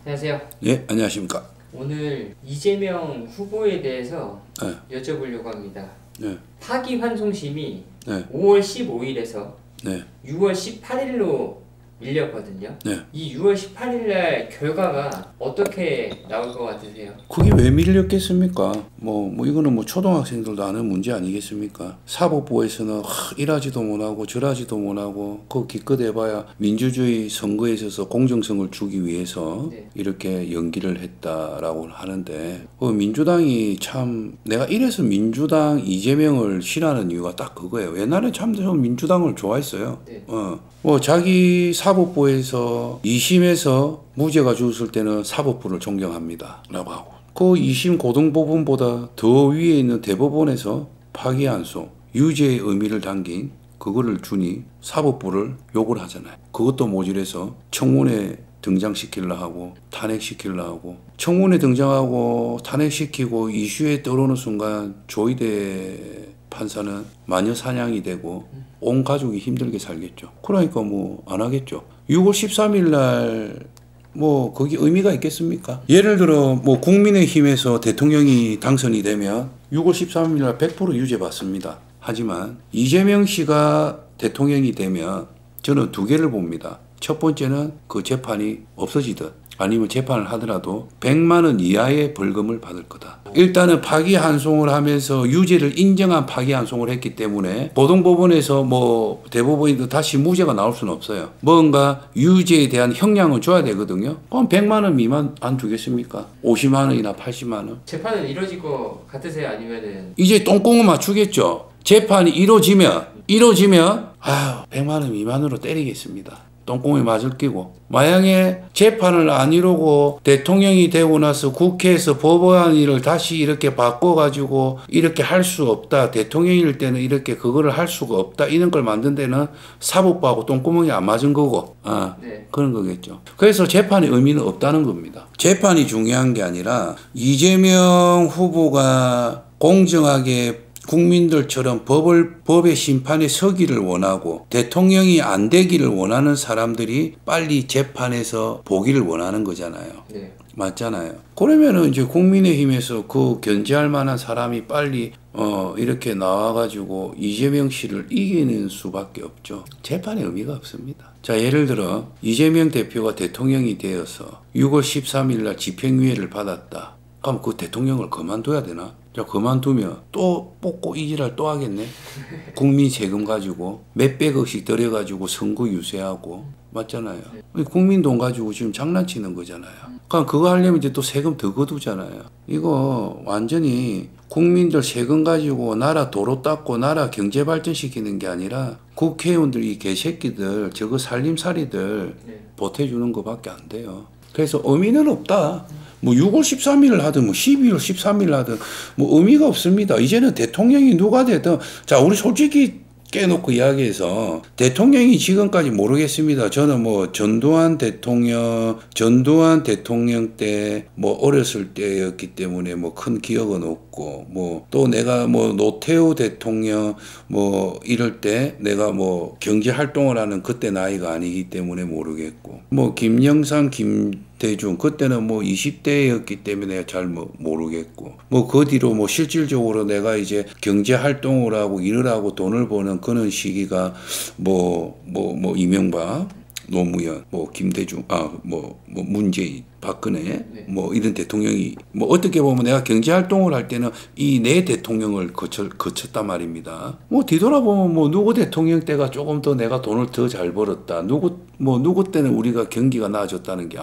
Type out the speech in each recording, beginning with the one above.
안녕하세요. 예, 안녕하십니까. 오늘 이재명 후보에 대해서 네. 여쭤보려고 합니다. 네. 파기환송심이 네. 5월 15일에서 네. 6월 18일로 밀렸거든요. 네. 이 6월 18일 날 결과가 어떻게 나올 것 같으세요? 그게 왜 밀렸겠습니까? 이거는 초등학생들도 아는 문제 아니겠습니까? 사법부에서는 이라지도 못하고 저라지도 못하고 그 기껏 해봐야 민주주의 선거에 있어서 공정성을 주기 위해서 네. 이렇게 연기를 했다라고 하는데 민주당이 참 내가 이래서 민주당 이재명을 싫어하는 이유가 딱 그거예요. 옛날에 참 민주당을 좋아했어요. 네. 자기 사법부에서 2심에서 무죄가 주었을 때는 사법부를 존경합니다 라고 하고 그 2심 고등법원보다 더 위에 있는 대법원에서 파기환송 유죄의 의미를 담긴 그거를 주니 사법부를 욕을 하잖아요. 그것도 모질해서 청문회 등장시키려 하고 탄핵시키려 하고 청문회 등장하고 탄핵시키고 이슈에 떠오르는 순간 조희대 판사는 마녀 사냥이 되고 온 가족이 힘들게 살겠죠. 그러니까 안 하겠죠. 6월 13일 날 거기 의미가 있겠습니까? 예를 들어 국민의힘에서 대통령이 당선이 되면 6월 13일 날 100% 유죄 받습니다. 하지만 이재명 씨가 대통령이 되면 저는 두 개를 봅니다. 첫 번째는 그 재판이 없어지든 아니면 재판을 하더라도 100만 원 이하의 벌금을 받을 거다. 일단은 파기환송을 하면서 유죄를 인정한 파기환송을 했기 때문에 고등법원에서 대법원에도 다시 무죄가 나올 수는 없어요. 뭔가 유죄에 대한 형량은 줘야 되거든요. 그럼 100만 원 미만 안 주겠습니까? 50만 원이나 80만 원. 재판은 이루어질 것 같으세요? 아니면은 이제 똥꽁을 맞추겠죠. 재판이 이루어지면 100만 원 미만으로 때리겠습니다. 똥공이 맞을 끼고 만약에 재판을 안 이루고 대통령이 되고 나서 국회에서 법안을 다시 이렇게 바꿔가지고 이렇게 할 수 없다. 대통령일 때는 이렇게 그거를 할 수가 없다. 이런 걸 만든 데는 사법부하고 똥구멍이 안 맞은 거고 네. 그런 거겠죠. 그래서 재판의 의미는 없다는 겁니다. 재판이 중요한 게 아니라 이재명 후보가 공정하게 국민들처럼 법의 심판에 서기를 원하고 대통령이 안 되기를 원하는 사람들이 빨리 재판에서 보기를 원하는 거잖아요. 네. 맞잖아요. 그러면은 이제 국민의힘에서 그 견제할 만한 사람이 빨리 이렇게 나와가지고 이재명 씨를 이기는 수밖에 없죠. 재판에 의미가 없습니다. 자, 예를 들어 이재명 대표가 대통령이 되어서 6월 13일 날 집행유예를 받았다. 그럼 그 대통령을 그만둬야 되나? 자, 그만두면 또 뽑고 이 지랄 또 하겠네. 국민 세금 가지고 몇백억씩 들여가지고 선거 유세하고 맞잖아요. 국민 돈 가지고 지금 장난치는 거잖아요. 그럼 그거 하려면 이제 또 세금 더 거두잖아요. 이거 완전히 국민들 세금 가지고 나라 도로 닦고 나라 경제 발전시키는 게 아니라 국회의원들 이 개새끼들 저거 살림살이들 보태주는 거밖에 안 돼요. 그래서 의미는 없다. 6월 13일을 하든 12월 13일을 하든 의미가 없습니다. 이제는 대통령이 누가 되든 자, 우리 솔직히 깨놓고 이야기해서 대통령이 지금까지 모르겠습니다. 저는 전두환 대통령 때 어렸을 때였기 때문에 큰 기억은 없고 또 내가 노태우 대통령 이럴 때 내가 경제 활동을 하는 그때 나이가 아니기 때문에 모르겠고 김영삼 김대중 그때는 20대였기 때문에 잘 모르겠고 그 뒤로 실질적으로 내가 이제 경제 활동을 하고 일을 하고 돈을 버는 그런 시기가 이명박 노무현, 김대중, 문재인, 박근혜, 이런 대통령이, 어떻게 보면 내가 경제활동을 할 때는 이 네 대통령을 거쳤단 말입니다. 뒤돌아보면 누구 대통령 때가 조금 더 내가 돈을 더 잘 벌었다. 누구 때는 우리가 경기가 나아졌다는 게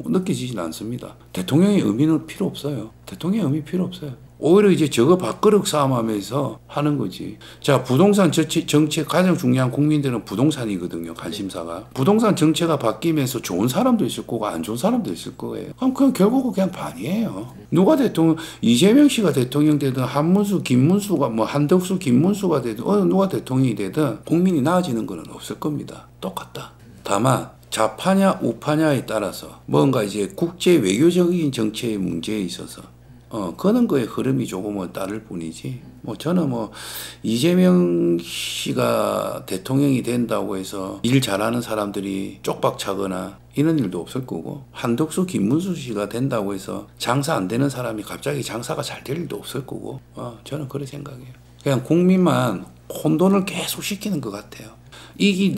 느껴지진 않습니다. 대통령의 의미는 필요 없어요. 대통령의 의미 필요 없어요. 오히려 이제 저거 밥그릇 싸움하면서 하는 거지. 자, 부동산 정책 가장 중요한 국민들은 부동산이거든요. 관심사가. 부동산 정체가 바뀌면서 좋은 사람도 있을 거고 안 좋은 사람도 있을 거예요. 그럼 결국은 그냥 반이에요. 누가 대통령, 이재명 씨가 대통령 되든 한문수, 김문수가 한덕수, 김문수가 되든 누가 대통령이 되든 국민이 나아지는 건 없을 겁니다. 똑같다. 다만 좌파냐 우파냐에 따라서 뭔가 이제 국제 외교적인 정체의 문제에 있어서 그런 거에 흐름이 조금은 따를 뿐이지. 뭐 저는 뭐 이재명 씨가 대통령이 된다고 해서 일 잘하는 사람들이 쪽박차거나 이런 일도 없을 거고, 한덕수, 김문수 씨가 된다고 해서 장사 안 되는 사람이 갑자기 장사가 잘 될 일도 없을 거고, 저는 그렇게 생각해요. 그냥 국민만 혼돈을 계속 시키는 것 같아요. 이게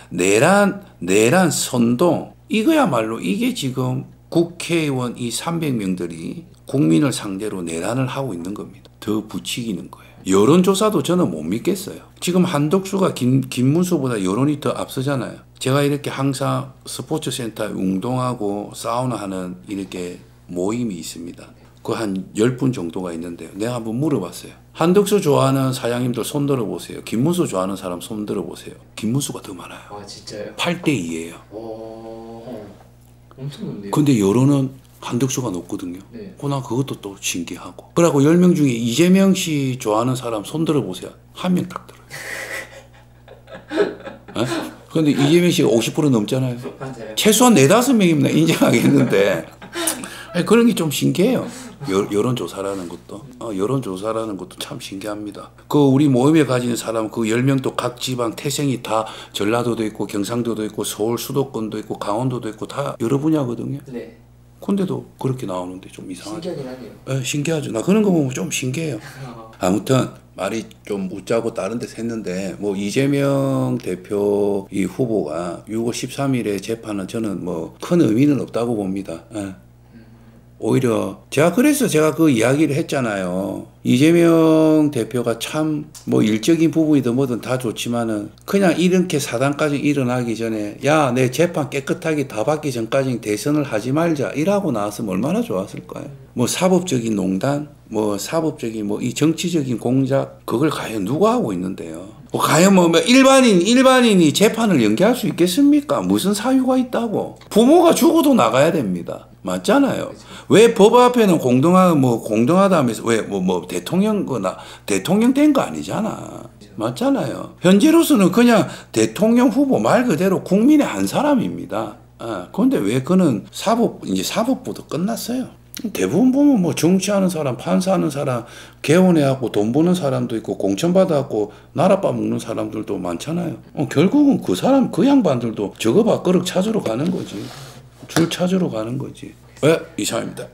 내란 선동, 이거야말로 이게 지금 국회의원 이 300명들이 국민을 상대로 내란을 하고 있는 겁니다. 더 부추기는 거예요. 여론조사도 저는 못 믿겠어요. 지금 한덕수가 김문수보다 여론이 더 앞서잖아요. 제가 이렇게 항상 스포츠센터에 운동하고 사우나 하는 이렇게 모임이 있습니다. 그 한 10분 정도가 있는데요. 내가 한번 물어봤어요. 한덕수 좋아하는 사장님들 손 들어보세요. 김문수 좋아하는 사람 손 들어보세요. 김문수가 더 많아요. 아 진짜요? 8대 2예요. 엄청 높네요. 근데 여론은 한덕수가 높거든요. 네. 난 그것도 또 신기하고. 그러고 10명 중에 이재명 씨 좋아하는 사람 손 들어보세요. 한 명 딱 들어요. 근데 이재명 씨가 50% 넘잖아요. 맞아요. 최소한 4, 5명이면 인정하겠는데 그런 게 좀 신기해요. 여론조사라는 것도. 여론조사라는 것도 참 신기합니다. 그 우리 모임에 가진 사람 그 10명도 각 지방 태생이 다 전라도도 있고 경상도도 있고 서울 수도권도 있고 강원도도 있고 다 여러 분야거든요. 네. 근데도 그렇게 나오는데 좀 이상하죠. 신기하긴 하네요. 네, 신기하죠. 나 그런 거 보면 좀 신기해요. 아무튼 말이 좀 웃자고 다른 데서 했는데 뭐 이재명 대표 이 후보가 6월 13일에 재판은 저는 뭐 큰 의미는 없다고 봅니다. 오히려 제가 그 이야기를 했잖아요. 이재명 대표가 참 뭐 일적인 부분이든 뭐든 다 좋지만은 그냥 이렇게 사단까지 일어나기 전에 야, 내 재판 깨끗하게 다 받기 전까지 대선을 하지 말자 이라고 나왔으면 얼마나 좋았을까요? 뭐 사법적인 농단, 뭐 사법적인 뭐 이 정치적인 공작 그걸 과연 누가 하고 있는데요? 과연 뭐 일반인이 재판을 연기할 수 있겠습니까? 무슨 사유가 있다고? 부모가 죽어도 나가야 됩니다. 맞잖아요. 왜 법 앞에는 공정하다면서 왜 대통령 된 거 아니잖아. 맞잖아요. 현재로서는 그냥 대통령 후보 말 그대로 국민의 한 사람입니다. 그런데 왜 그는 사법부도 끝났어요. 대부분 보면 뭐 정치하는 사람, 판사하는 사람, 개헌해갖고 돈 버는 사람도 있고 공천받아갖고 나라밥 먹는 사람들도 많잖아요. 결국은 그 양반들도 저거 밥그릇 찾으러 가는 거지. 줄 찾으러 가는 거지. 이상입니다.